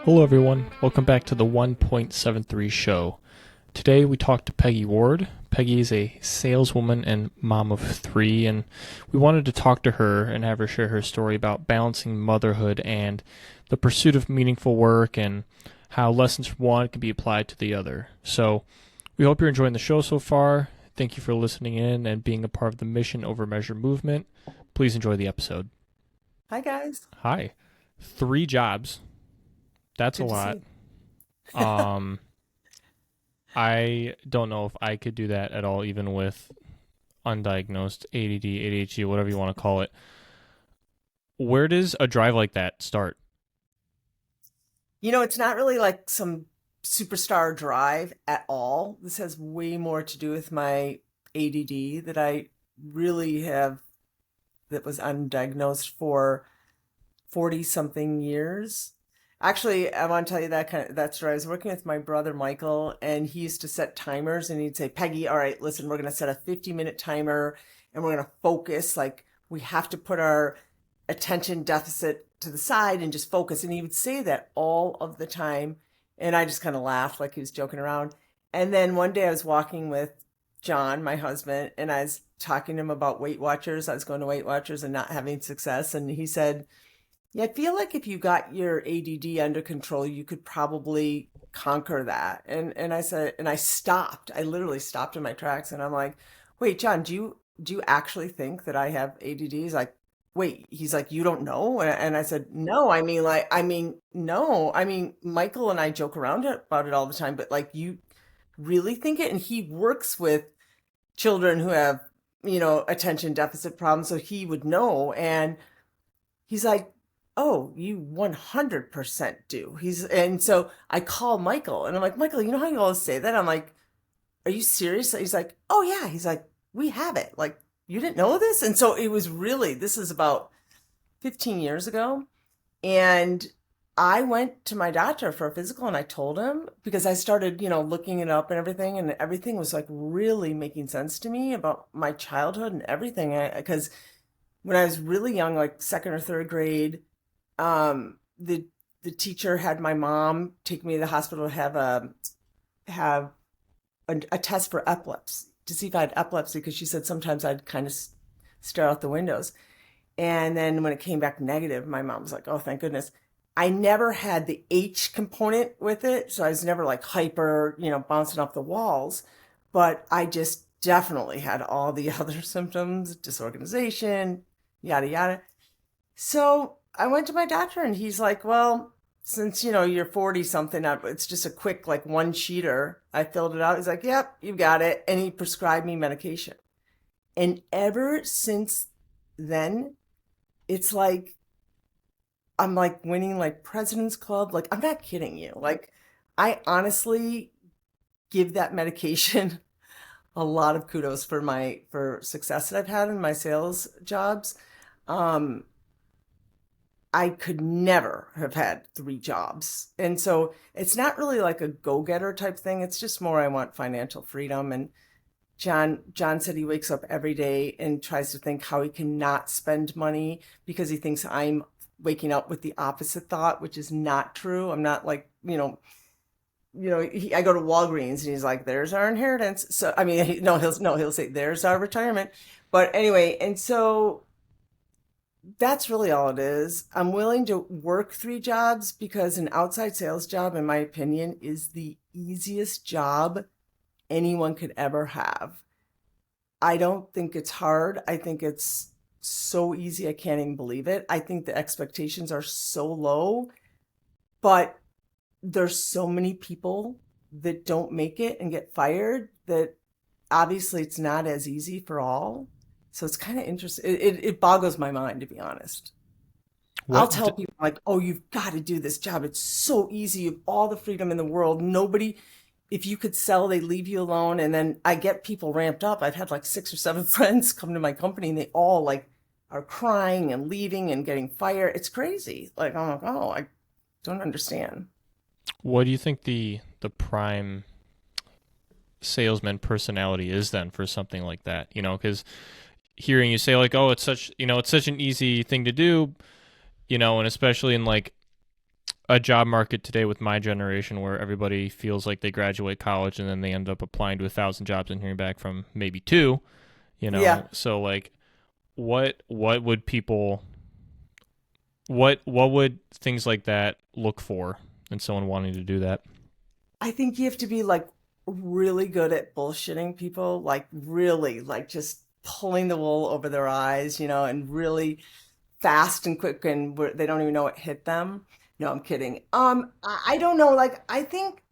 Hello, everyone. Welcome back to the 1.73 show. Today we talked to Peggy Ward. Peggy is a saleswoman and mom of three, and we wanted to talk to her and have her share her story about balancing motherhood and the pursuit of meaningful work and how lessons from one can be applied to the other. So we hope you're enjoying the show so far. Thank you for listening in and being a part of the Mission Over Measure movement. Please enjoy the episode. Hi, guys. Hi. 3 jobs. That's a Good to lot. see Um, I don't know if I could do that at all, even with undiagnosed ADD, ADHD, whatever you want to call it. Where does a drive like that start? you. It's not really like some superstar drive at all. This has way more to do with my ADD that I really have, that was undiagnosed for 40 something years. Actually, I want to tell you that story. I was working with my brother Michael, and he used to set timers, and he'd say, Peggy, all right, listen, we're going to set a 50-minute timer, and we're going to focus. Like, we have to put our attention deficit to the side and just focus. And he would say that all of the time. And I just kind of laughed like he was joking around. And then one day I was walking with John, my husband, and I was talking to him about Weight Watchers. I was going to Weight Watchers and not having success. And he said, yeah, I feel like if you got your ADD under control, you could probably conquer that. And I said, and I stopped. I literally stopped in my tracks, and I'm like, wait, John, do you actually think that I have ADD? He's like, wait. He's like, you don't know? And I said, no. No. Michael and I joke around about it all the time, but like, you really think it? And he works with children who have, attention deficit problems, so he would know. And he's like, oh, you 100% do. And so I call Michael, and I'm like, Michael, you know how you always say that? I'm like, are you serious? He's like, oh yeah. He's like, we have it. Like, you didn't know this? And so it was really, this is about 15 years ago. And I went to my doctor for a physical, and I told him, because I started, looking it up and everything was like really making sense to me about my childhood and everything. Because when I was really young, like second or third grade, the teacher had my mom take me to the hospital to have a test for epilepsy, to see if I had epilepsy, because she said sometimes I'd kind of stare out the windows. And then when it came back negative, my mom was like, oh, thank goodness. I never had the H component with it, so I was never like hyper, bouncing off the walls, but I just definitely had all the other symptoms, disorganization, yada, yada. So I went to my doctor, and he's like, well, since, you're 40 something, it's just a quick, like, one sheeter. I filled it out. He's like, yep, you got it. And he prescribed me medication. And ever since then, it's like, I'm like winning like President's Club. Like, I'm not kidding you. Like, I honestly give that medication a lot of kudos for success that I've had in my sales jobs. Um, I could never have had 3 jobs. And so it's not really like a go-getter type thing. It's just more, I want financial freedom. And John said he wakes up every day and tries to think how he cannot spend money, because he thinks I'm waking up with the opposite thought, which is not true. I'm not like, I go to Walgreens, and he's like, there's our inheritance. So, I mean, he'll say, there's our retirement. But anyway, and so that's really all it is. I'm willing to work 3 jobs, because an outside sales job, in my opinion, is the easiest job anyone could ever have. I don't think it's hard. I think it's so easy. I can't even believe it. I think the expectations are so low, but there's so many people that don't make it and get fired that obviously it's not as easy for all. So it's kind of interesting. It boggles my mind, to be honest. I'll What? tell people like, oh, you've got to do this job. It's so easy. You have all the freedom in the world. Nobody, if you could sell, they leave you alone. And then I get people ramped up. I've had like 6 or 7 friends come to my company, and they all like are crying and leaving and getting fired. It's crazy. Like, I'm like, oh, I don't understand. What do you think the prime salesman personality is then for something like that? Because hearing you say like, oh, it's such an easy thing to do, and especially in like a job market today with my generation where everybody feels like they graduate college and then they end up applying to 1,000 jobs and hearing back from maybe two, Yeah. So like what would people what would things like that look for in someone wanting to do that? I think you have to be like really good at bullshitting people, like really, like just pulling the wool over their eyes, and really fast and quick, and they don't even know what hit them. No, I'm kidding. I don't know. Like, I think,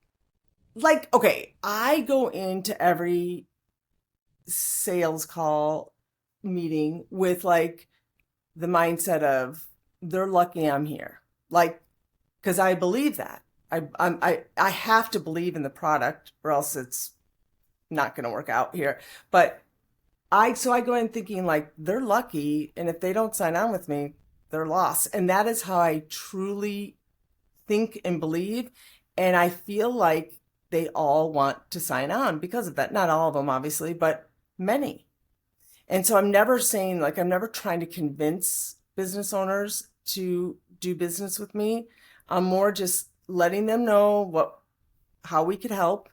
like, okay, I go into every sales call meeting with like the mindset of they're lucky I'm here. Like, because I believe that. I have to believe in the product or else it's not going to work out here. But so I go in thinking like they're lucky, and if they don't sign on with me, they're lost. And that is how I truly think and believe. And I feel like they all want to sign on because of that. Not all of them, obviously, but many. And so I'm never saying, like, I'm never trying to convince business owners to do business with me. I'm more just letting them know how we could help,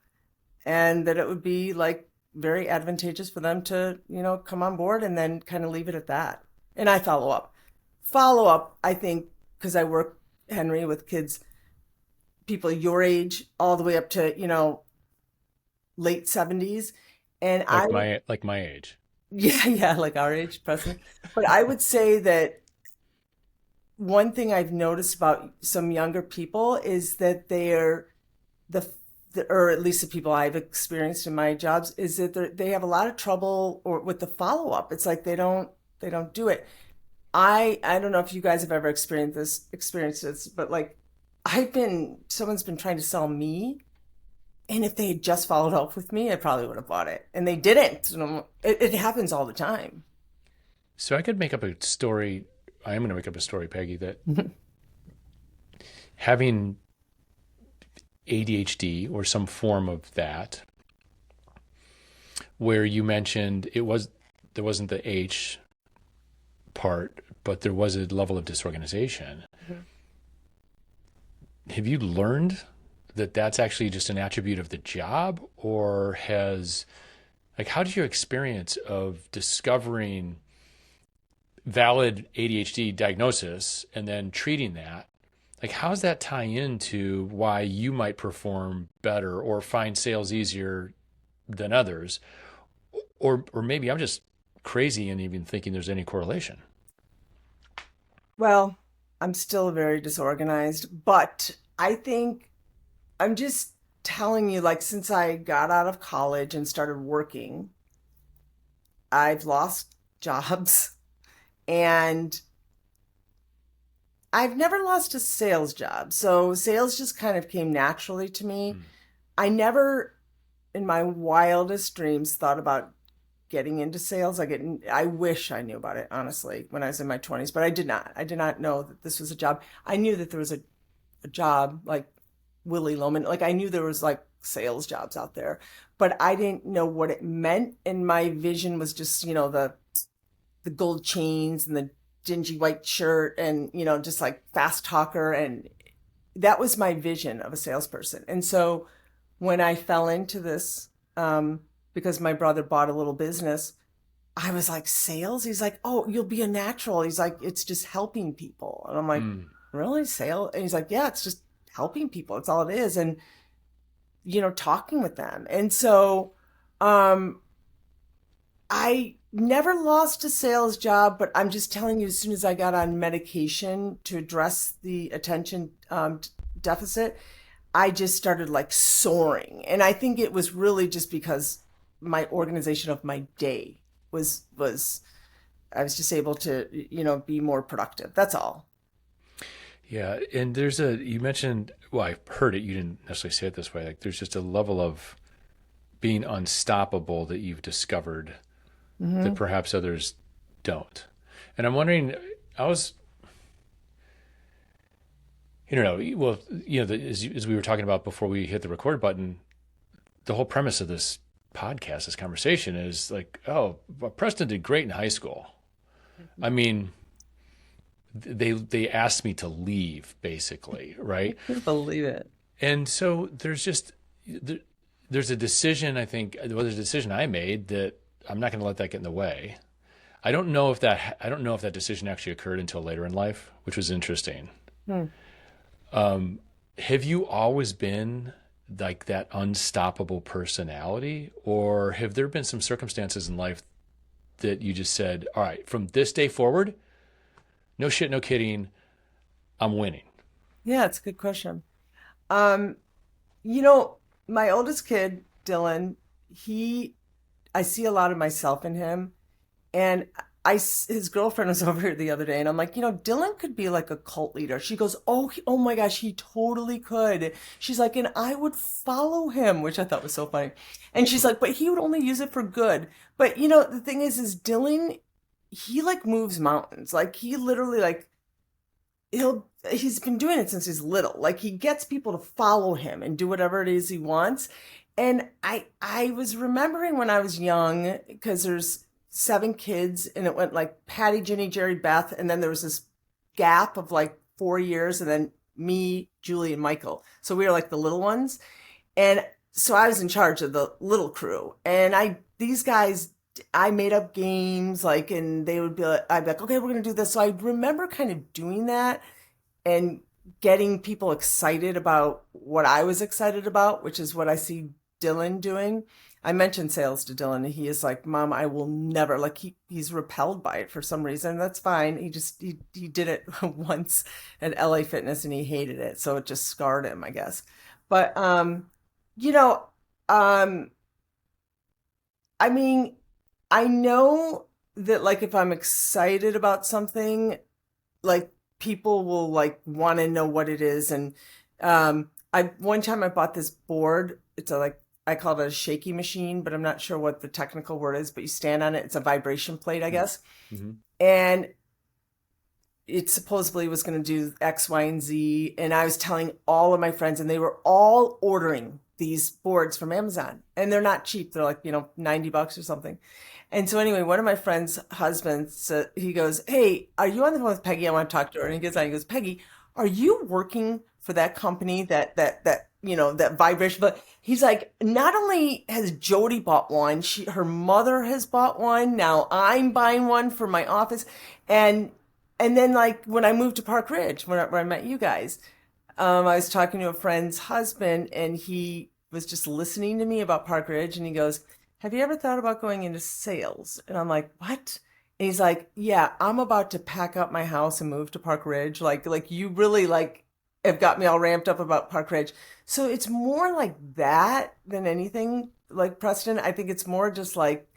and that it would be like very advantageous for them to, come on board, and then kind of leave it at that. And I follow up. Follow up, I think, because I work, Henry, with kids, people your age, all the way up to, late 70s. And I would, Like my age. yeah, yeah, like our age, Preston. But I would say that one thing I've noticed about some younger people is that they're or at least the people I've experienced in my jobs, is that they have a lot of trouble or with the follow up. It's like they don't do it. I don't know if you guys have ever experienced this, but like someone's been trying to sell me, and if they had just followed up with me, I probably would have bought it, and they didn't. It happens all the time. So I could make up a story. I am going to make up a story, Peggy, that having ADHD or some form of that, where you mentioned there wasn't the H part, but there was a level of disorganization. Mhm. Have you learned that that's actually just an attribute of the job, or how did your experience of discovering valid ADHD diagnosis and then treating that, like how does that tie into why you might perform better or find sales easier than others? Or maybe I'm just crazy and even thinking there's any correlation. Well, I'm still very disorganized, but I think I'm just telling you, like, since I got out of college and started working, I've lost jobs, and I've never lost a sales job. So sales just kind of came naturally to me. Mm. I never, in my wildest dreams, thought about getting into sales. I wish I knew about it, honestly, when I was in my 20s, but I did not. I did not know that this was a job. I knew that there was a job like Willie Loman. Like, I knew there was like sales jobs out there, but I didn't know what it meant. And my vision was just, the gold chains and the dingy white shirt and, just like fast talker. And that was my vision of a salesperson. And so when I fell into this, because my brother bought a little business, I was like, sales? He's like, oh, you'll be a natural. He's like, it's just helping people. And I'm like, really? Sales? And he's like, yeah, it's just helping people. It's all it is. And, talking with them. And so, I never lost a sales job, but I'm just telling you, as soon as I got on medication to address the attention deficit, I just started like soaring. And I think it was really just because my organization of my day was I was just able to, be more productive. That's all. Yeah. And you mentioned, well, I heard it, you didn't necessarily say it this way. Like there's just a level of being unstoppable that you've discovered that perhaps others don't. And I'm wondering, as we were talking about before we hit the record button, the whole premise of this podcast, this conversation is like, oh, well, Preston did great in high school. I mean, they asked me to leave, basically, right? I can't believe it. And so there's a decision, I think, well, there's a decision I made that I'm not going to let that get in the way. I don't know if that decision actually occurred until later in life, which was interesting. Hmm. Have you always been like that unstoppable personality, or have there been some circumstances in life that you just said, all right, from this day forward, no shit, no kidding, I'm winning? Yeah, it's a good question. Um, you know, my oldest kid, Dylan, he, I see a lot of myself in him. And his girlfriend was over here the other day, and I'm like, Dylan could be like a cult leader. She goes, oh my gosh, he totally could. She's like, and I would follow him, which I thought was so funny. And she's like, but he would only use it for good. But the thing is Dylan, he like moves mountains. Like he literally like he's been doing it since he's little. Like he gets people to follow him and do whatever it is he wants. And I was remembering when I was young, because there's 7 kids, and it went like Patty, Ginny, Jerry, Beth, and then there was this gap of like 4 years, and then me, Julie, and Michael. So we were like the little ones. And so I was in charge of the little crew. And these guys, I made up games, like, and they would be like, I'd be like, okay, we're gonna do this. So I remember kind of doing that and getting people excited about what I was excited about, which is what I see Dylan doing. I mentioned sales to Dylan, and he is like, Mom, I will never, like, he's repelled by it for some reason. That's fine. He did it once at LA Fitness, and he hated it. So it just scarred him, I guess. But, you know, um, I mean, I know that, like, if I'm excited about something, like, people will like want to know what it is. And I one time I bought this board. It's a like I call it a shaky machine, but I'm not sure what the technical word is. But you stand on it. It's a vibration plate, I guess. Mm-hmm. And it supposedly was going to do X, Y, and Z. And I was telling all of my friends, and they were all ordering these boards from Amazon. And they're not cheap. They're like, $90 or something. And so anyway, one of my friend's husbands, he goes, hey, are you on the phone with Peggy? I want to talk to her. And he gets on, he goes, Peggy, are you working for that company that vibration? But he's like, not only has Jody bought one, her mother has bought one. Now I'm buying one for my office. And then like when I moved to Park Ridge, when I met you guys, I was talking to a friend's husband, and he was just listening to me about Park Ridge, and he goes, have you ever thought about going into sales? And I'm like, what? And he's like, yeah, I'm about to pack up my house and move to Park Ridge. Like you really like have got me all ramped up about Park Ridge. So it's more like that than anything, like Preston. I think it's more just like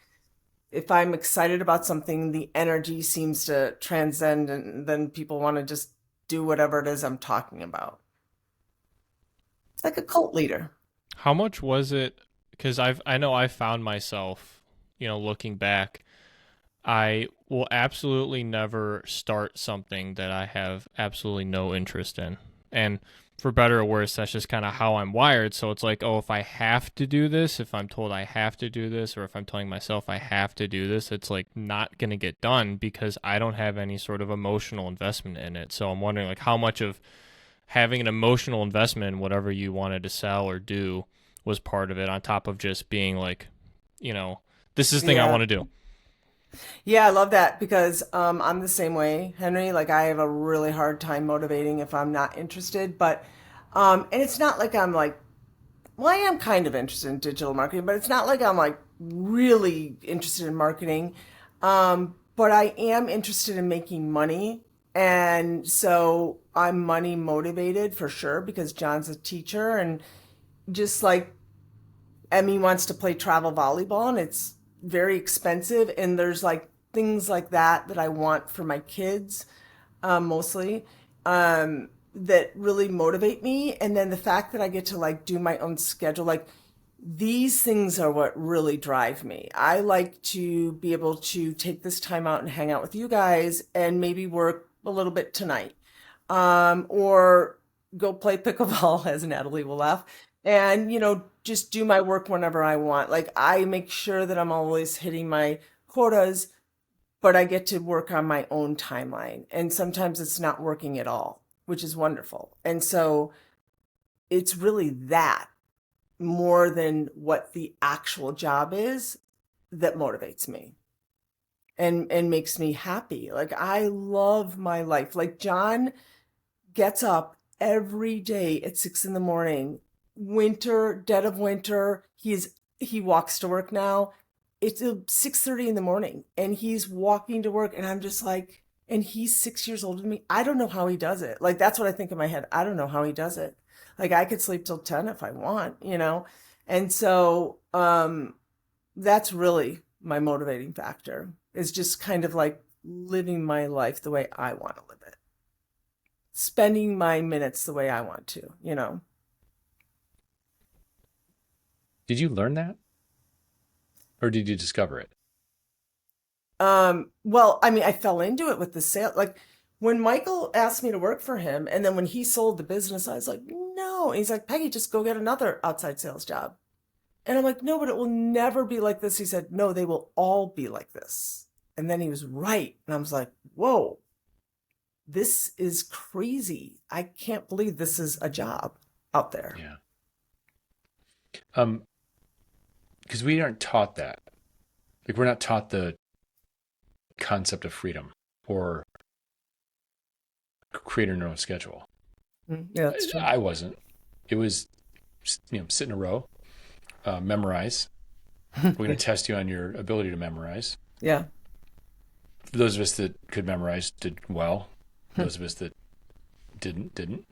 if I'm excited about something, the energy seems to transcend, and then people want to just do whatever it is I'm talking about. It's like a cult leader. How much was it? Because I know I found myself, looking back, I will absolutely never start something that I have absolutely no interest in. And for better or worse, that's just kind of how I'm wired. So it's like, oh, if I have to do this, if I'm told I have to do this, or if I'm telling myself I have to do this, it's like not going to get done because I don't have any sort of emotional investment in it. So I'm wondering like how much of having an emotional investment in whatever you wanted to sell or do was part of it, on top of just being like, this is the thing I Yeah. want to do. Yeah, I love that because I'm the same way, Henry. Like I have a really hard time motivating if I'm not interested. But and it's not like I'm like, well, I am kind of interested in digital marketing, but it's not like I'm like really interested in marketing. But I am interested in making money. And so I'm money motivated for sure because John's a teacher, and just like Emmy wants to play travel volleyball, and it's very expensive. And there's like things like that I want for my kids, mostly, that really motivate me. And then the fact that I get to like do my own schedule, like these things are what really drive me. I like to be able to take this time out and hang out with you guys and maybe work a little bit tonight, or go play pickleball, as Natalie will laugh, and just do my work whenever I want. Like I make sure that I'm always hitting my quotas but I get to work on my own timeline. And sometimes it's not working at all, which is wonderful. And so it's really that more than what the actual job is that motivates me and makes me happy. Like, I love my life. Like, John gets up every day at 6 a.m, winter, dead of winter. He walks to work now. It's 6:30 in the morning and he's walking to work, and I'm just like, and he's 6 years older than me. I don't know how he does it. Like, that's what I think in my head. I don't know how he does it. Like, I could sleep till 10 if I want, you know? And so, that's really my motivating factor, is just kind of like living my life the way I want to live it. Spending my minutes the way I want to, you know? Did you learn that? Or did you discover it? Well, I mean, I fell into it with the sale. Like, when Michael asked me to work for him, and then when he sold the business, I was like, no. And he's like, Peggy, just go get another outside sales job. And I'm like, no, but it will never be like this. He said, no, they will all be like this. And then he was right. And I was like, whoa, this is crazy. I can't believe this is a job out there. Yeah. Because we aren't taught that. Like, we're not taught the concept of freedom or creating your own schedule. Yeah, that's true. I wasn't. It was, sit in a row, memorize. We're going to test you on your ability to memorize. Yeah. For those of us that could memorize did well. Those of us that didn't.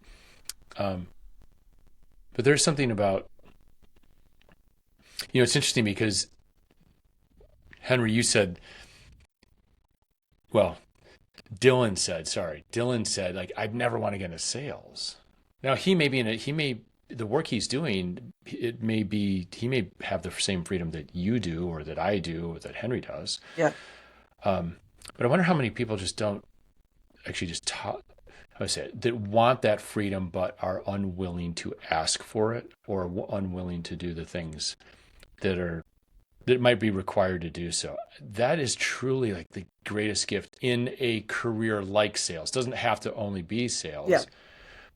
But there's something about, it's interesting because, Henry, you said, Dylan said, like, I'd never want to get into sales. Now, the work he's doing, he may have the same freedom that you do, or that I do, or that Henry does. Yeah. But I wonder how many people just don't actually that want that freedom, but are unwilling to ask for it, or unwilling to do the things that might be required to do so. That is truly like the greatest gift in a career like sales. It doesn't have to only be sales,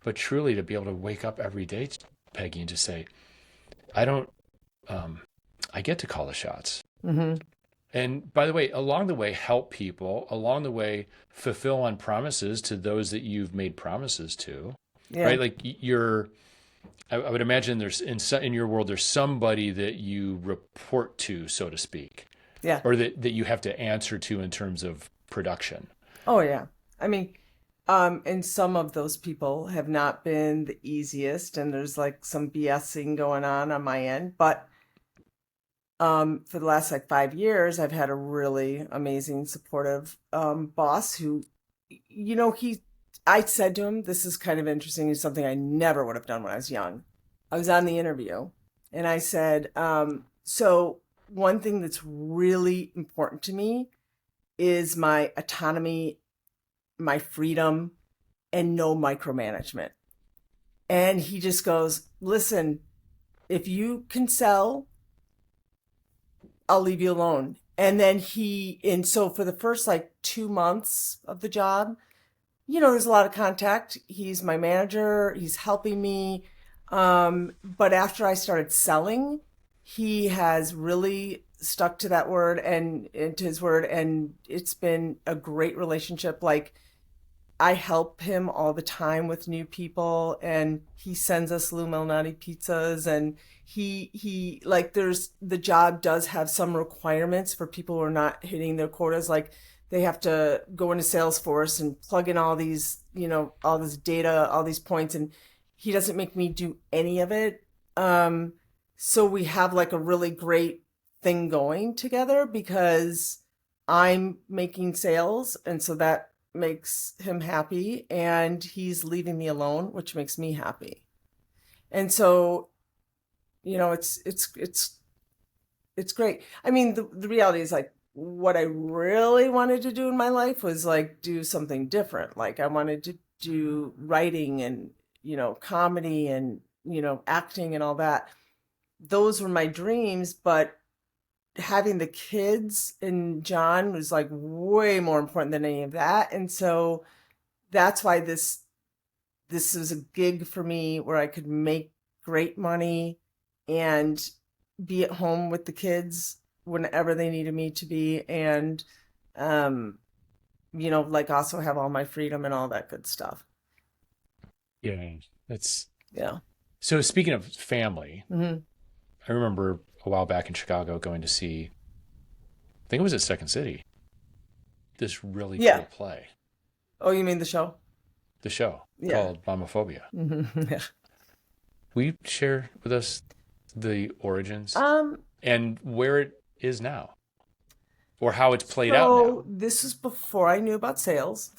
but truly to be able to wake up every day, Peggy, and to say, I get to call the shots. Mm-hmm. And by the way, along the way, help people, along the way, fulfill on promises to those that you've made promises to, right? Like, I would imagine there's in your world, there's somebody that you report to, so to speak, or that you have to answer to in terms of production. Oh yeah. I mean, and some of those people have not been the easiest, and there's like some BSing going on my end, but for the last 5 years, I've had a really amazing, supportive boss who, I said to him, this is kind of interesting. It's something I never would have done when I was young. I was on the interview and I said, so one thing that's really important to me is my autonomy, my freedom, and no micromanagement. And he just goes, listen, if you can sell, I'll leave you alone. And then so for the first 2 months of the job, there's a lot of contact. He's my manager. He's helping me. But after I started selling, he has really stuck to that word and to his word. And it's been a great relationship. Like, I help him all the time with new people, and he sends us Lou Malnati pizzas, and the job does have some requirements for people who are not hitting their quotas. Like, they have to go into Salesforce and plug in all these, all this data, all these points, and he doesn't make me do any of it. So we have a really great thing going together because I'm making sales, and so that makes him happy, and he's leaving me alone, which makes me happy. And so, it's great. I mean, the reality is what I really wanted to do in my life was do something different. I wanted to do writing and, comedy and, acting and all that. Those were my dreams, but having the kids and John was like way more important than any of that. And so that's why this was a gig for me where I could make great money and be at home with the kids whenever they needed me to be, and like also have all my freedom and all that good stuff. Yeah. That's Yeah. so speaking of family, Hmm. I remember a while back in Chicago going to see, I think it was at Second City, this really Yeah. cool play, Oh, you mean the show? the show Yeah. called Momophobia. Yeah. Will you share with us the origins Um, and where it is now or how it's played out now? so this was before I knew about sales.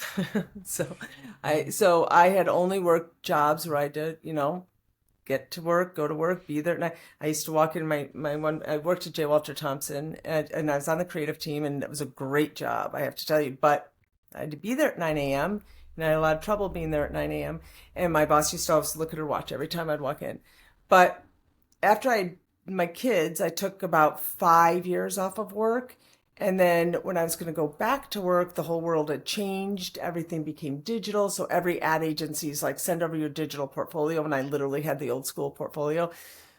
So I had only worked jobs where I did, get to work, go to work, be there. And I used to walk in my one, I worked at J. Walter Thompson, and I was on the creative team, and it was a great job, I have to tell you. But I had to be there at 9 a.m. and I had a lot of trouble being there at 9 a.m. And my boss used to always look at her watch every time I'd walk in. But after my kids, I took about 5 years off of work. And then when I was going to go back to work, the whole world had changed. Everything became digital. So every ad agency is like, send over your digital portfolio. And I literally had the old school portfolio.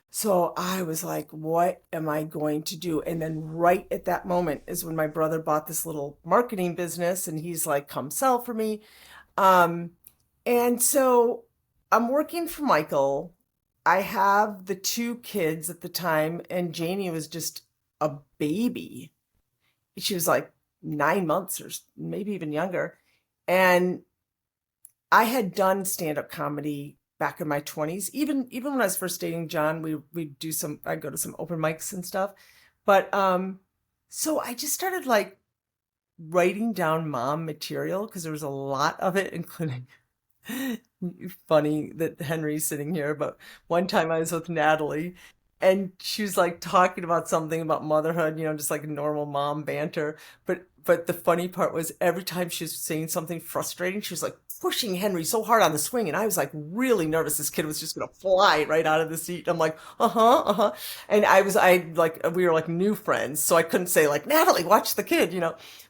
So I was like, what am I going to do? And then right at that moment is when my brother bought this little marketing business, and he's like, come sell for me. Um, and so I'm working for Michael. I have the two kids at the time, and Janie was just a baby. She was like 9 months or maybe even younger. And I had done stand-up comedy back in my 20s. Even when I was first dating John, I'd go to some open mics and stuff. But so I just started like writing down mom material because there was a lot of it, including funny that Henry's sitting here, but one time I was with Natalie and she was like talking about something about motherhood, just like normal mom banter. But the funny part was every time she was saying something frustrating, she was like pushing Henry so hard on the swing. And I was like really nervous this kid was just gonna fly right out of the seat. I'm like, uh-huh, uh-huh. And we were like new friends, so I couldn't say like, Natalie, watch the kid.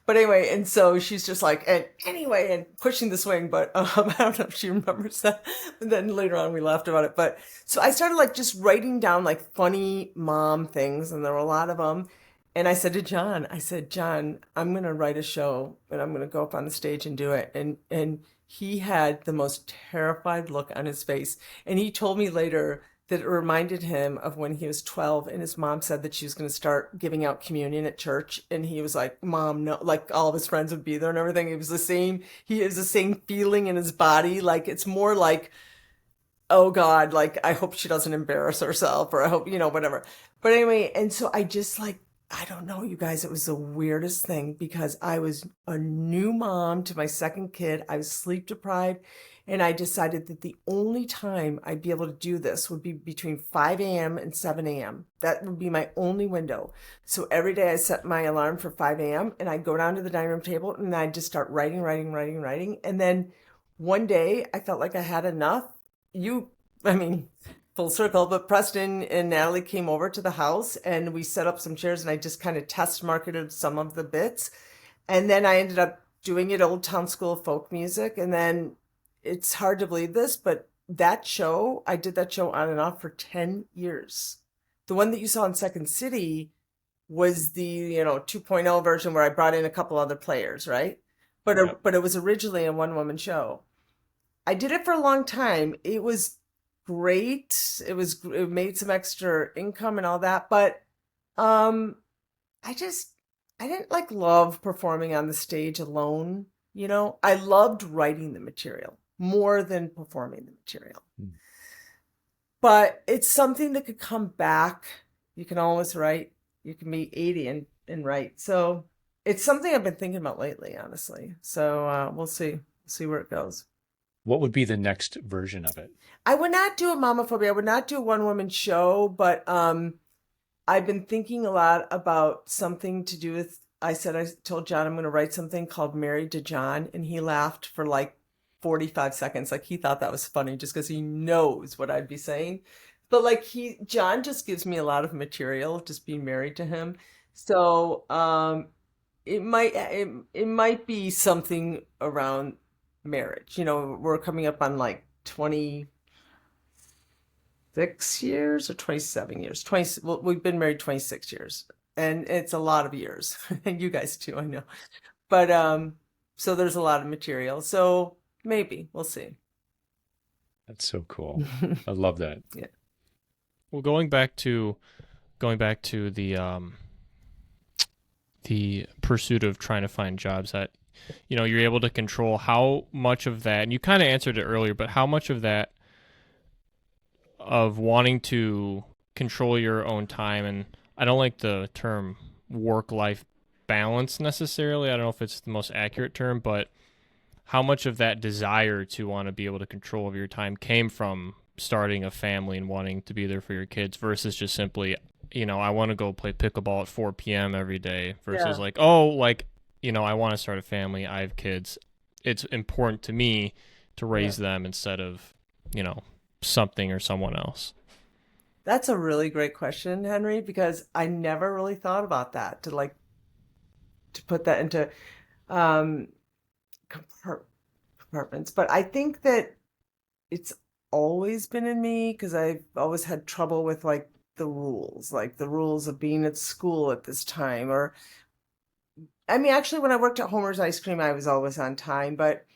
But anyway, and so she's just like, and anyway, and pushing the swing. But I don't know if she remembers that. And then later on, we laughed about it. But so I started like just writing down like funny mom things, and there were a lot of them. And I said, John, I'm gonna write a show, and I'm gonna go up on the stage and do it. And he had the most terrified look on his face. And he told me later that it reminded him of when he was 12 and his mom said that she was going to start giving out communion at church. And he was like, Mom, no, like all of his friends would be there and everything. He has the same feeling in his body. Like, it's more like, oh God, like, I hope she doesn't embarrass herself, or I hope, whatever. But anyway, and so I just like, I don't know, you guys, it was the weirdest thing because I was a new mom to my second kid. I was sleep deprived. And I decided that the only time I'd be able to do this would be between 5 a.m. and 7 a.m. That would be my only window. So every day I set my alarm for 5 a.m. and I'd go down to the dining room table and I'd just start writing, writing, writing, writing. And then one day I felt like I had enough. Full circle, but Preston and Natalie came over to the house and we set up some chairs and I just kind of test marketed some of the bits. And then I ended up doing it Old Town School of Folk Music. And then it's hard to believe this, but I did that show on and off for 10 years. The one that you saw in Second City was the, 2.0 version where I brought in a couple other players, right? But it was originally a one-woman show. I did it for a long time. It was great. It made some extra income and all that, but I didn't like love performing on the stage alone. I loved writing the material more than performing the material. But it's something that could come back. You can always write. You can be 80 and write. So it's something I've been thinking about lately, honestly. So we'll see where it goes. What would be the next version of it? I would not do a momophobia. I would not do a one-woman show, but I've been thinking a lot about something to do with, I told John I'm going to write something called Married to John, and he laughed for like 45 seconds. Like he thought that was funny just because he knows what I'd be saying. But like John just gives me a lot of material just being married to him. So it might be something around marriage. We're coming up on like 26 years or 27 years. 20, well, we've been married 26 years, and it's a lot of years. And you guys too, I know. But so there's a lot of material. So maybe we'll see. That's so cool. I love that. Yeah. Well, going back to the pursuit of trying to find jobs that you're able to control how much of that, and you kind of answered it earlier, but how much of that of wanting to control your own time, and I don't like the term work life balance necessarily. I don't know if it's the most accurate term, but how much of that desire to want to be able to control over your time came from starting a family and wanting to be there for your kids versus just simply, I want to go play pickleball at 4 p.m. every day versus Yeah. like, oh, like, I want to start a family. I have kids. It's important to me to Yeah. raise them instead of, something or someone else. That's a really great question, Henry, because I never really thought about that to put that into um compart compartments. But I think that it's always been in me because I've always had trouble with like the rules of being at school at this time. Or I mean, actually, when I worked at Homer's Ice Cream, I was always on time, but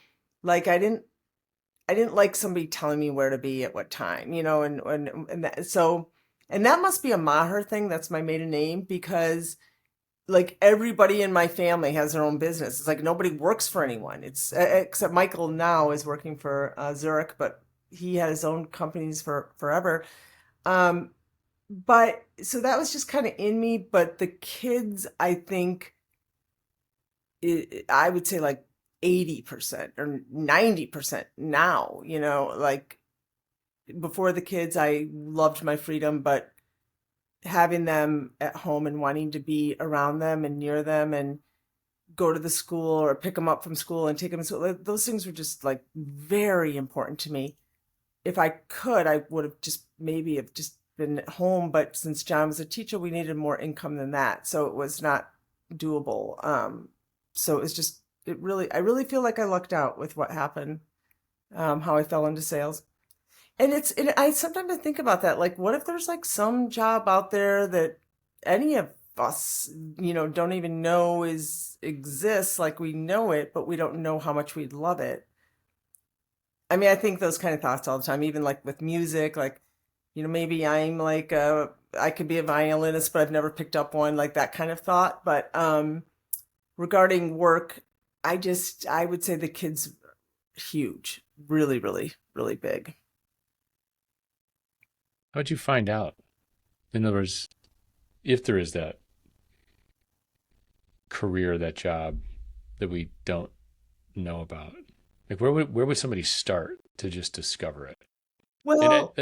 like I didn't like somebody telling me where to be at what time, and that, so, and that must be a Maher thing. That's my maiden name because like everybody in my family has their own business. It's like nobody works for anyone. It's except Michael now is working for Zurich, but he had his own companies for forever. Um, but so that was just kind of in me. But the kids, I think, I would say like 80% or 90% now, like before the kids, I loved my freedom, but having them at home and wanting to be around them and near them and go to the school or pick them up from school and take them to school, those things were just like very important to me. If I could, I would have just maybe have just been at home, but since John was a teacher, we needed more income than that, so it was not doable. So it was just I really feel like I lucked out with what happened, how I fell into sales. And I sometimes I think about that. Like, what if there's like some job out there that any of us, don't even know exists, like we know it, but we don't know how much we'd love it. I mean, I think those kind of thoughts all the time, even like with music, like, maybe I'm like I could be a violinist, but I've never picked up one, like that kind of thought. But regarding work, I would say the kids huge, really, really, really big. How'd you find out? In other words, if there is that career, that job that we don't know about, like where would somebody start to just discover it? And Well,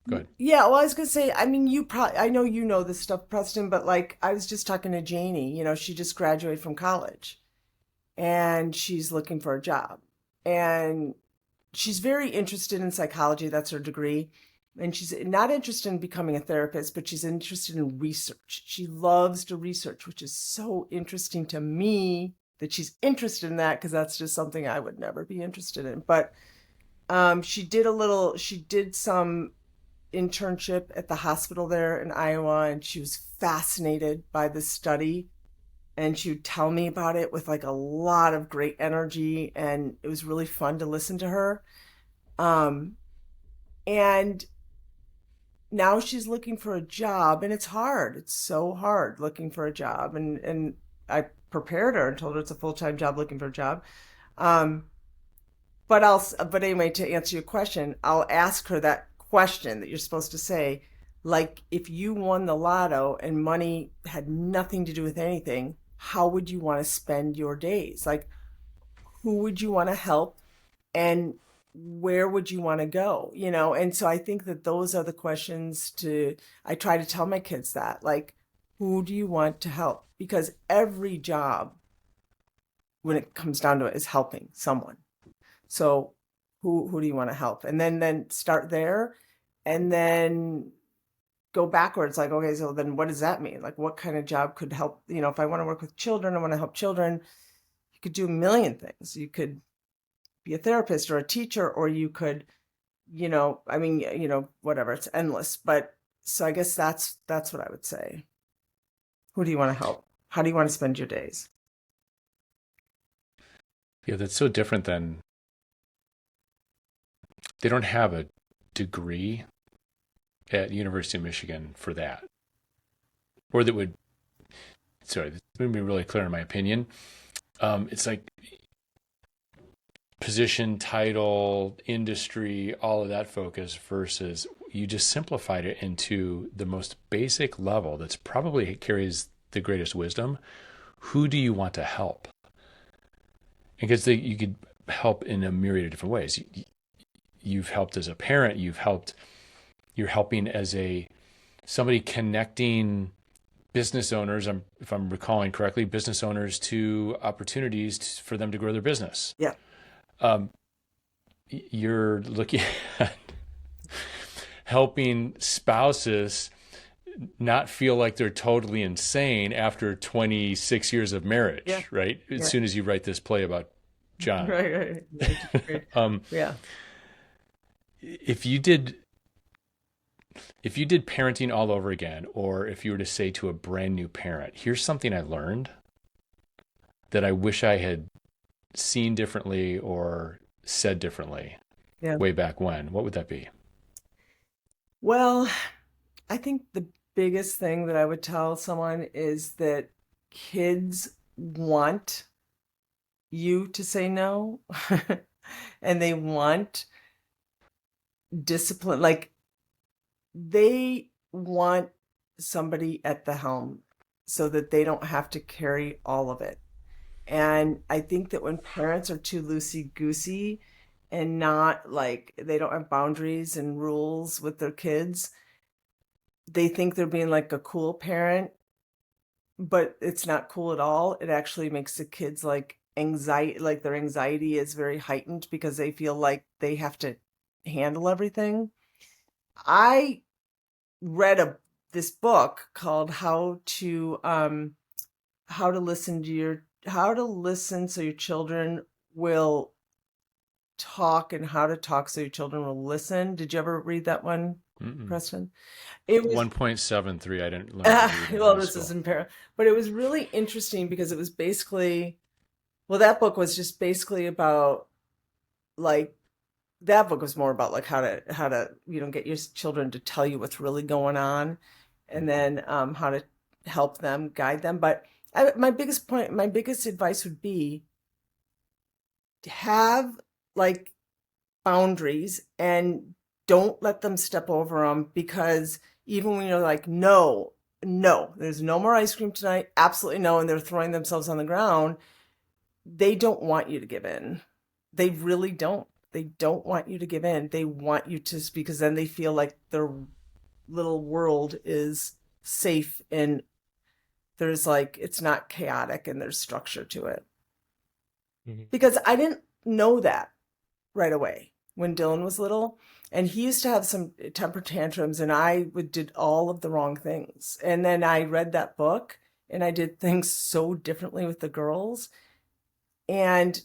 go ahead. yeah, well, I was gonna say, I mean, I know you know this stuff, Preston, but like, I was just talking to Janie, she just graduated from college and she's looking for a job. And she's very interested in psychology, that's her degree. And she's not interested in becoming a therapist, but she's interested in research. She loves to research, which is so interesting to me that she's interested in that because that's just something I would never be interested in. But she did some internship at the hospital there in Iowa, and she was fascinated by this study. And she would tell me about it with like a lot of great energy, and it was really fun to listen to her. Um, and now she's looking for a job, and it's hard. It's so hard looking for a job. And I prepared her and told her it's a full-time job looking for a job. Um, but anyway, to answer your question, I'll ask her that question that you're supposed to say, like, if you won the lotto and money had nothing to do with anything, how would you want to spend your days? Like, who would you want to help, and where would you want to go? And so I think that those are the questions I try to tell my kids that, like, who do you want to help? Because every job, when it comes down to it, is helping someone. So who do you want to help? And then start there, and then go backwards, like, okay, so then what does that mean? Like, what kind of job could help? If I want to work with children, I want to help children, you could do a million things. You could be a therapist or a teacher, or you could, whatever, it's endless. But so I guess that's what I would say. Who do you want to help? How do you want to spend your days? Yeah, that's so different than, they don't have a degree at University of Michigan for that. Or that would, sorry, this would be really clear in my opinion. It's like position, title, industry, all of that focus versus you just simplified it into the most basic level that's probably carries the greatest wisdom. Who do you want to help? Because you could help in a myriad of different ways. You've helped as a parent. You're helping as somebody connecting business owners. If I'm recalling correctly, business owners to opportunities for them to grow their business. Yeah. You're looking at helping spouses not feel like they're totally insane after 26 years of marriage, right? As soon as you write this play about John. Right. Yeah. If you did parenting all over again, or if you were to say to a brand new parent, here's something I learned that I wish I had seen differently or said differently way back when, what would that be? Well, I think the biggest thing that I would tell someone is that kids want you to say no, and they want discipline. Like, they want somebody at the helm so that they don't have to carry all of it. And I think that when parents are too loosey-goosey and not like, they don't have boundaries and rules with their kids, they think they're being like a cool parent, but it's not cool at all. It actually makes the kids like their anxiety is very heightened because they feel like they have to handle everything. I read this book called How to Listen so your children will talk, and How to Talk so your children will listen. Did you ever read that one, Preston? It was 1.73. I didn't learn to read it well, in this school. is imperative, but it was really interesting because it was basically, that book was just basically about like, that book was more about like how to get your children to tell you what's really going on, and then how to help them, guide them. But my biggest advice would be to have like boundaries and don't let them step over them, because even when you're like, no, there's no more ice cream tonight, absolutely no, and they're throwing themselves on the ground, they don't want you to give in. They really don't. They don't want you to give in. They want you to, because then they feel like their little world is safe and there's like, it's not chaotic and there's structure to it. Mm-hmm. Because I didn't know that right away when Dylan was little, and he used to have some temper tantrums, and I did all of the wrong things. And then I read that book and I did things so differently with the girls. And,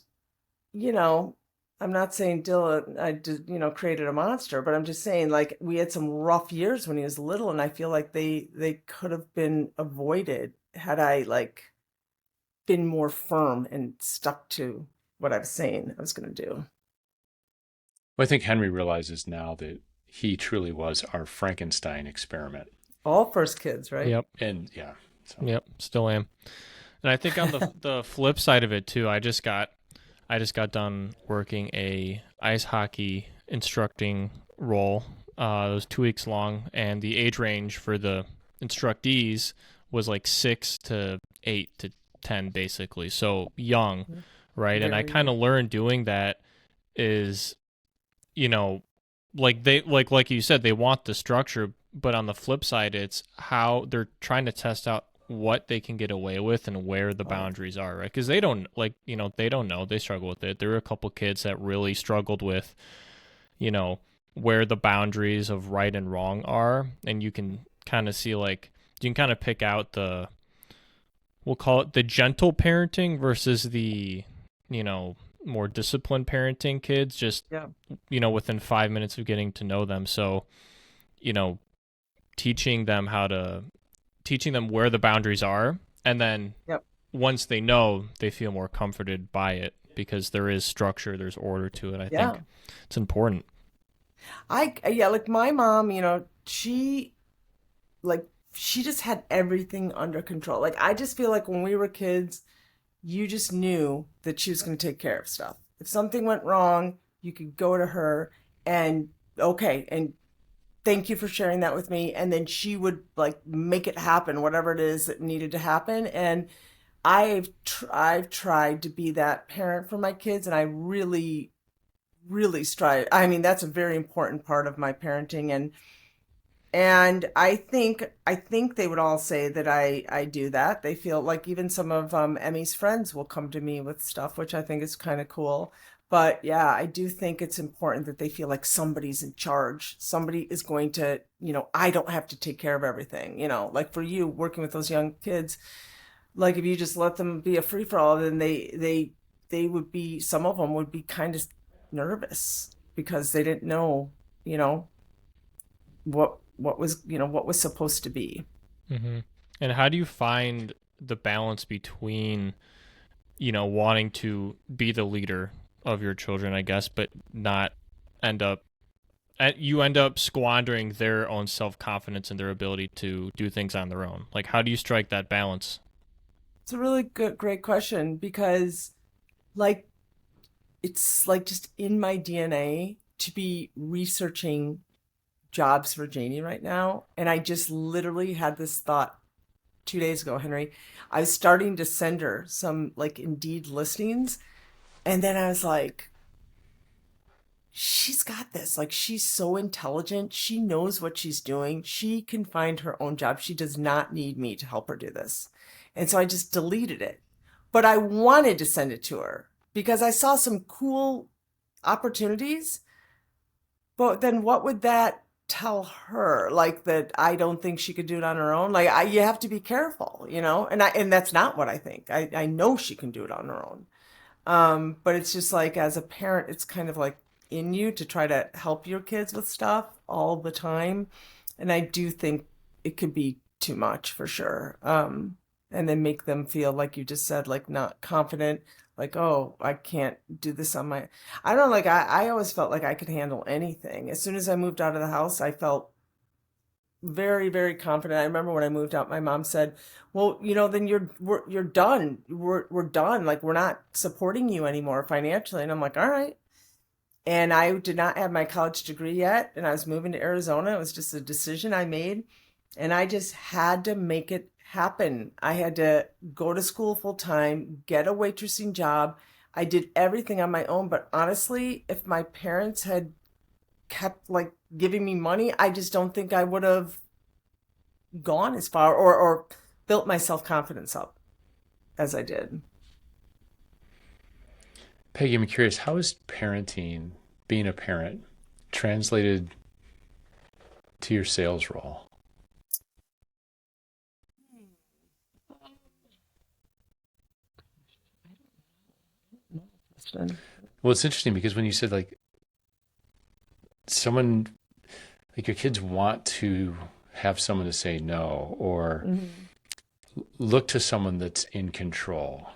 I'm not saying Dylan, I did, created a monster, but I'm just saying, like, we had some rough years when he was little, and I feel like they could have been avoided had I like been more firm and stuck to what I was saying I was going to do. Well, I think Henry realizes now that he truly was our Frankenstein experiment. All first kids, right? Yep. And yeah. So. Yep. Still am. And I think on the flip side of it too, I just got done working a ice hockey instructing role. It was 2 weeks long, and the age range for the instructees was like 6 to 8 to 10, basically. So young, right? And I kind of learned doing that is, like you said, they want the structure, but on the flip side, it's how they're trying to test out what they can get away with and where the boundaries are, right? Because they don't they don't know. They struggle with it. There were a couple kids that really struggled with, where the boundaries of right and wrong are, and you can kind of see like you can kind of pick out the, we'll call it the gentle parenting versus the, more disciplined parenting kids, just, Yeah. Within 5 minutes of getting to know them. So, you know, teaching them where the boundaries are. And then Yep. once they know, they feel more comforted by it because there is structure, there's order to it. I Yeah. think it's important. Yeah, like my mom, she just had everything under control. Like I just feel like when we were kids, you just knew that she was going to take care of stuff. If something went wrong, you could go to her and okay, and thank you for sharing that with me. And then she would like make it happen, whatever it is that needed to happen. And I've tried to be that parent for my kids, and I really, really strive. I mean, that's a very important part of my parenting, and I think they would all say that I do that. They feel like even some of Emmy's friends will come to me with stuff, which I think is kind of cool. But yeah, I do think it's important that they feel like somebody's in charge. Somebody is going to, I don't have to take care of everything. Like for you working with those young kids, like if you just let them be a free for all, then they would be, some of them would be kind of nervous because they didn't know, you know, what was supposed to be. hmm And how do you find the balance between, wanting to be the leader of your children, I guess, but not end up, you end up squandering their own self-confidence and their ability to do things on their own? Like, how do you strike that balance? It's a really great question because like it's like just in my DNA to be researching jobs for Janie right now. And I just literally had this thought 2 days ago, Henry. I was starting to send her some like Indeed listings. And then I was like, she's got this. Like, she's so intelligent. She knows what she's doing. She can find her own job. She does not need me to help her do this. And so I just deleted it. But I wanted to send it to her because I saw some cool opportunities. But then what would that tell her? Like that I don't think she could do it on her own? Like you have to be careful, And that's not what I think. I know she can do it on her own. But it's just like as a parent, it's kind of like in you to try to help your kids with stuff all the time. And I do think it could be too much for sure. And then make them feel like you just said, like not confident, like, oh, I can't do this on my, I don't know, like I always felt like I could handle anything. As soon as I moved out of the house, I felt very, very confident. I remember when I moved out, my mom said, "Well, then you're done. We're done. Like we're not supporting you anymore financially." And I'm like, "All right." And I did not have my college degree yet, and I was moving to Arizona. It was just a decision I made, and I just had to make it happen. I had to go to school full time, get a waitressing job. I did everything on my own, but honestly, if my parents had kept like giving me money, I just don't think I would have gone as far or built my self-confidence up as I did. Peggy, I'm curious, how is parenting, being a parent, translated to your sales role? Well, it's interesting because when you said like someone, like your kids want to have someone to say no, or Mhm. look to someone that's in control,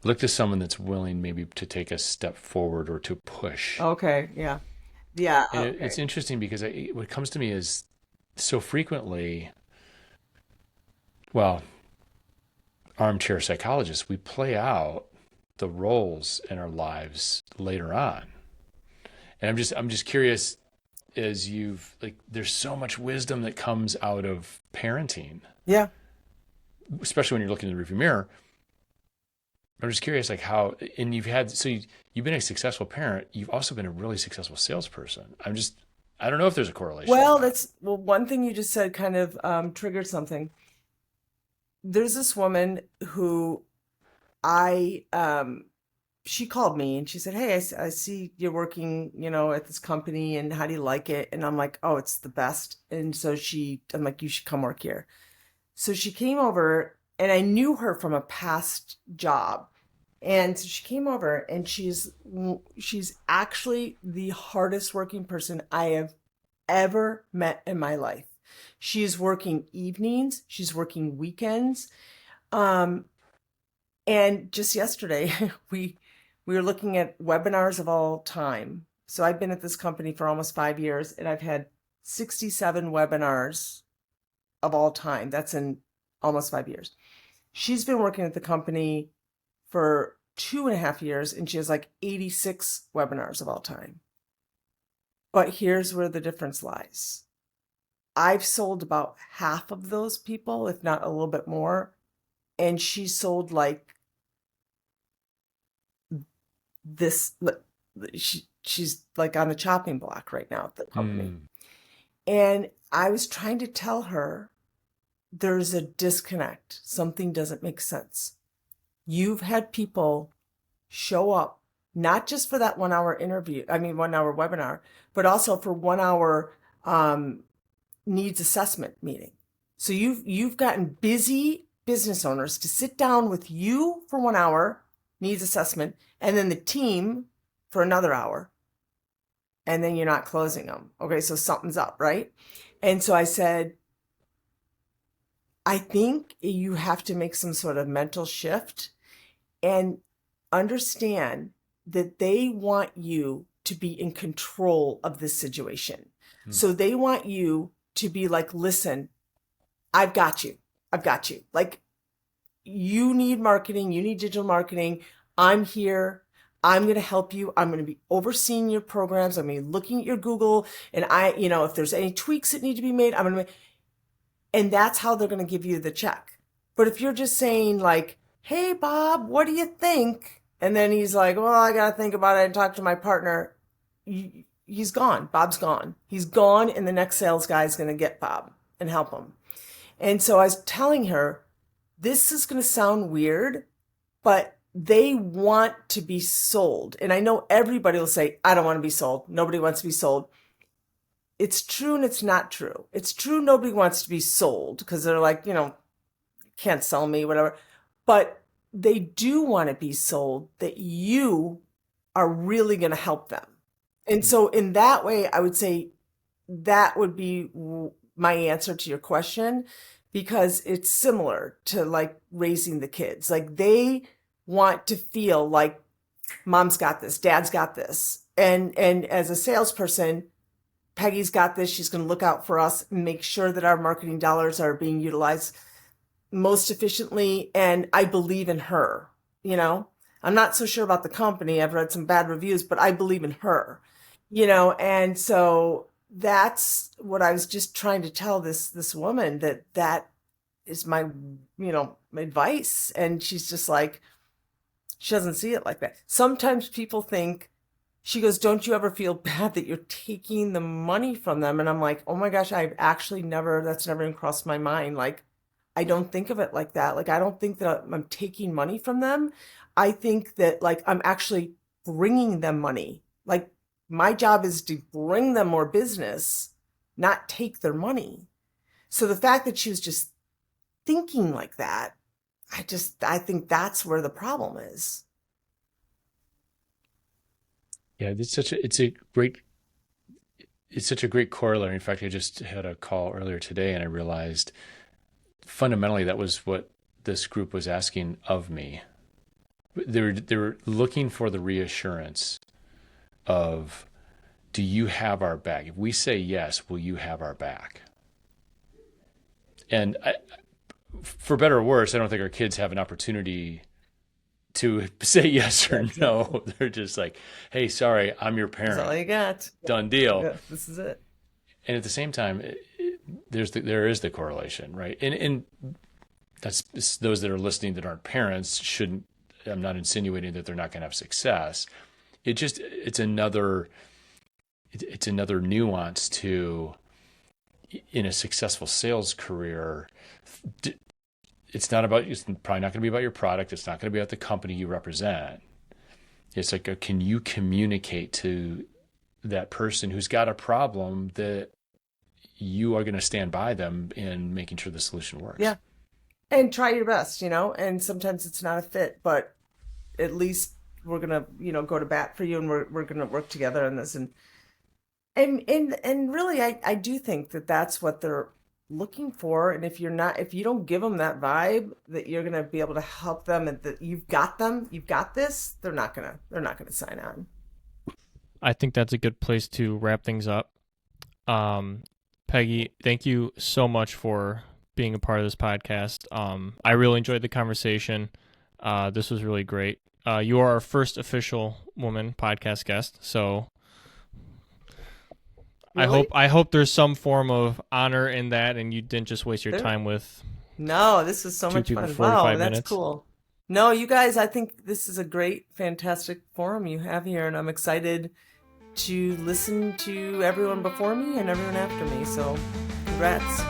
look to someone that's willing maybe to take a step forward or to push. Okay, yeah. Yeah, And it's okay. interesting because what comes to me is so frequently, well, armchair psychologists, we play out the roles in our lives later on. And I'm just curious, as you've like there's so much wisdom that comes out of parenting, Yeah. especially when you're looking in the rearview mirror. I'm just curious, like how, and you've been a successful parent. You've also been a really successful salesperson. I don't know if there's a correlation or not. Well, one thing you just said kind of triggered something. There's this woman who I she called me and she said, "Hey, I see you're working, at this company, and how do you like it?" And I'm like, "Oh, it's the best." And so I'm like, "You should come work here." So she came over, and I knew her from a past job. And so she came over, and she's actually the hardest working person I have ever met in my life. She's working evenings, she's working weekends. Um, and just yesterday, we were looking at webinars of all time. So I've been at this company for almost 5 years, and I've had 67 webinars of all time. That's in almost 5 years. She's been working at the company for 2.5 years, and she has like 86 webinars of all time. But here's where the difference lies. I've sold about half of those people, if not a little bit more. And she sold like this. She's like on the chopping block right now at the company. And I was trying to tell her there's a disconnect. Something doesn't make sense. You've had people show up, not just for that 1 hour interview, 1 hour webinar, but also for 1 hour needs assessment meeting. So you've gotten busy business owners to sit down with you for 1 hour needs assessment, and then the team for another hour. And then you're not closing them. Okay, so something's up, right? And so I said, I think you have to make some sort of mental shift and understand that they want you to be in control of this situation. So they want you to be like, listen, I've got you. I've got you. Like, you need marketing, you need digital marketing. I'm here. I'm going to help you. I'm going to be overseeing your programs. I'm going to be looking at your Google, and if there's any tweaks that need to be made, I'm going to and that's how they're going to give you the check. But if you're just saying like, "Hey, Bob, what do you think?" And then he's like, "Well, I got to think about it and talk to my partner." He's gone. Bob's gone. He's gone, and the next sales guy is going to get Bob and help him. And so I was telling her, this is going to sound weird, but they want to be sold. And I know everybody will say, "I don't want to be sold. Nobody wants to be sold." It's true and it's not true. It's true nobody wants to be sold because they're like, can't sell me, whatever. But they do want to be sold that you are really going to help them. And so in that way, I would say that would be my answer to your question, because it's similar to like raising the kids. Like, they want to feel like mom's got this, dad's got this. And as a salesperson, Peggy's got this. She's going to look out for us and make sure that our marketing dollars are being utilized most efficiently. And I believe in her. I'm not so sure about the company. I've read some bad reviews, but I believe in her, and so that's what I was just trying to tell this woman, that is my, my advice. And she's just like, she doesn't see it like that. Sometimes people think, she goes, "Don't you ever feel bad that you're taking the money from them?" And I'm like, oh my gosh, I've actually that's never even crossed my mind. Like, I don't think of it like that. Like, I don't think that I'm taking money from them. I think that like I'm actually bringing them money. Like, my job is to bring them more business, not take their money. So the fact that she was just thinking like that, I think that's where the problem is. Yeah, it's such a great corollary. In fact, I just had a call earlier today, and I realized fundamentally that was what this group was asking of me. They were looking for the reassurance of, do you have our back? If we say yes, will you have our back? And for better or worse, I don't think our kids have an opportunity to say yes or no. They're just like, "Hey, sorry, I'm your parent. That's all you got. Done deal." Yeah, this is it. And at the same time, there is the correlation, right? And that's those that are listening that aren't parents shouldn't. I'm not insinuating that they're not going to have success. It's another nuance to, in a successful sales career. It's probably not going to be about your product. It's not going to be about the company you represent. It's like, can you communicate to that person who's got a problem that you are going to stand by them in making sure the solution works? Yeah. And try your best, and sometimes it's not a fit, but at least we're going to, go to bat for you, and we're going to work together on this. And really, I do think that that's what they're looking for. And if you don't give them that vibe that you're going to be able to help them and that you've got this, they're not going to sign on. I think that's a good place to wrap things up. Peggy, thank you so much for being a part of this podcast. I really enjoyed the conversation. This was really great. You are our first official woman podcast guest, so Really? I hope there's some form of honor in that, and you didn't just waste your time with. No, this was so much people, fun. 45 Wow, that's minutes. cool. No, you guys, I think this is a great, fantastic forum you have here, and I'm excited to listen to everyone before me and everyone after me. So, congrats.